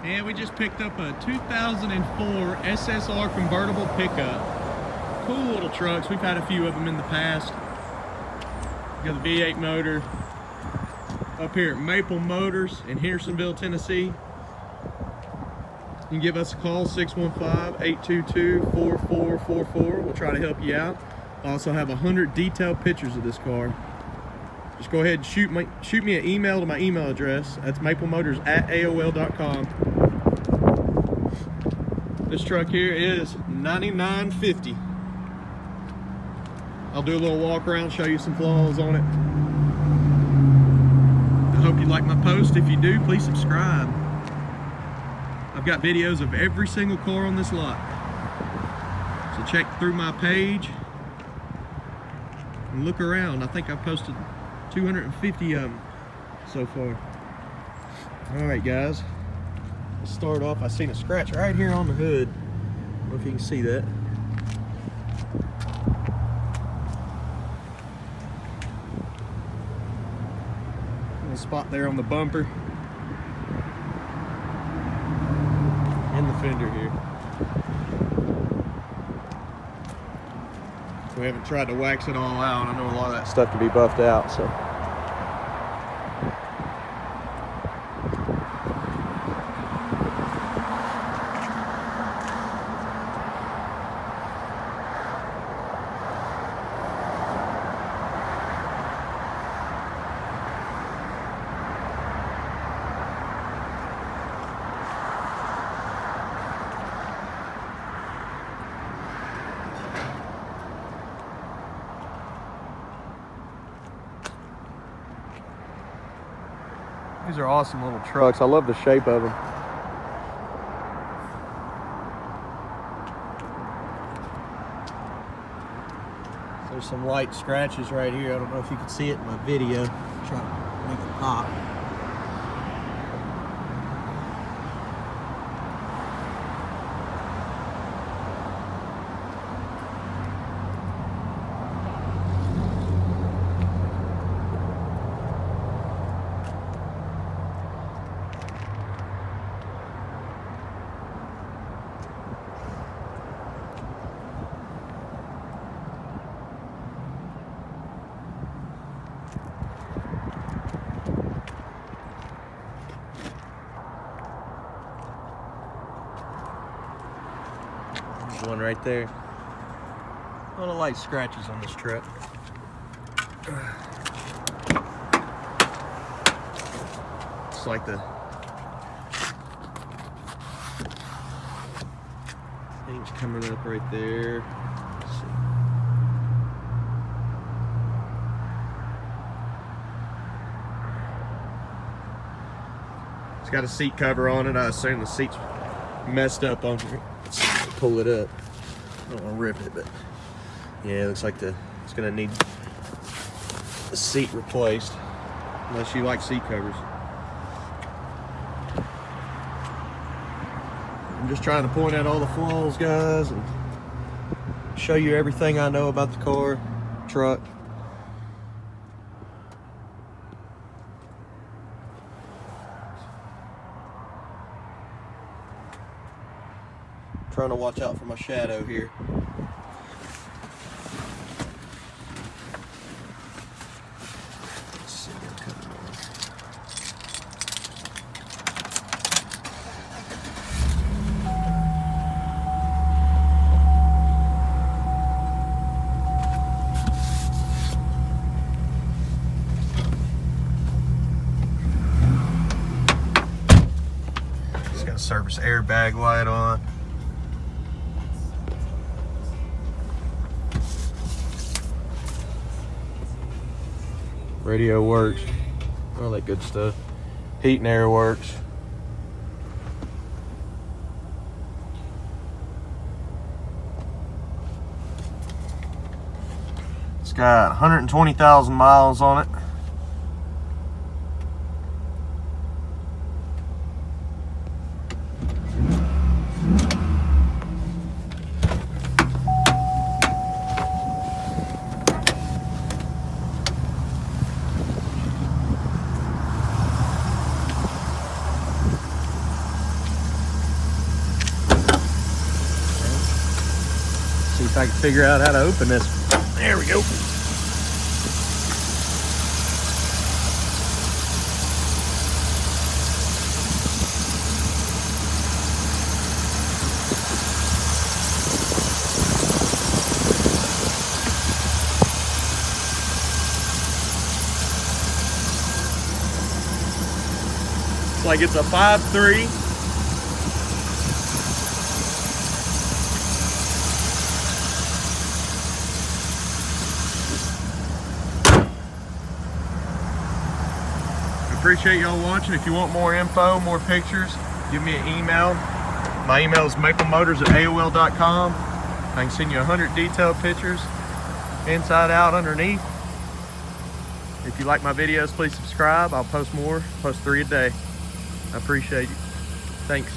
And we just picked up a 2004 SSR convertible pickup. Cool little trucks. We've had a few of them in the past. We got the V8 motor up here at Maple Motors in Hendersonville, Tennessee. You can give us a call, 615-822-4444. We'll try to help you out. I also have 100 detailed pictures of this car. Just go ahead and shoot me an email to my email address. That's maplemotors@aol.com. This truck here is $99.50. I'll do a little walk around, show you some flaws on it. I hope you like my post. If you do, please subscribe. I've got videos of every single car on this lot. So check through my page and look around. I think I've posted 250 of them so far. All right, guys. Let's start off. I seen a scratch right here on the hood. I don't know if you can see that. A spot there on the bumper and the fender here. We haven't tried to wax it all out. I know a lot of that stuff can be buffed out, so. These are awesome little trucks. I love the shape of them. There's some light scratches right here. I don't know if you can see it in my video. Try to make it pop. One right there. A lot of light scratches on this truck. It's like the paint's coming up right there. Let's see. It's got a seat cover on it. I assume the seat's messed up on here. Pull it up. I don't want to rip it, but yeah, it looks like it's gonna need the seat replaced, unless you like seat covers. I'm just trying to point out all the flaws, guys, and show you everything I know about the car, truck. Trying to watch out for my shadow here. Let's see, it's got a service airbag light on. Radio works, all that good stuff. Heat and air works. It's got 120,000 miles on it. if I can figure out how to open this. There we go. It's like it's a 5.3. Appreciate y'all watching. If you want more info, more pictures, give me an email. My email is maplемotors@aol.com. I can send you 100 detailed pictures, inside out, underneath. If you like my videos, please subscribe. I'll post more, post 3 a day. I appreciate you. Thanks.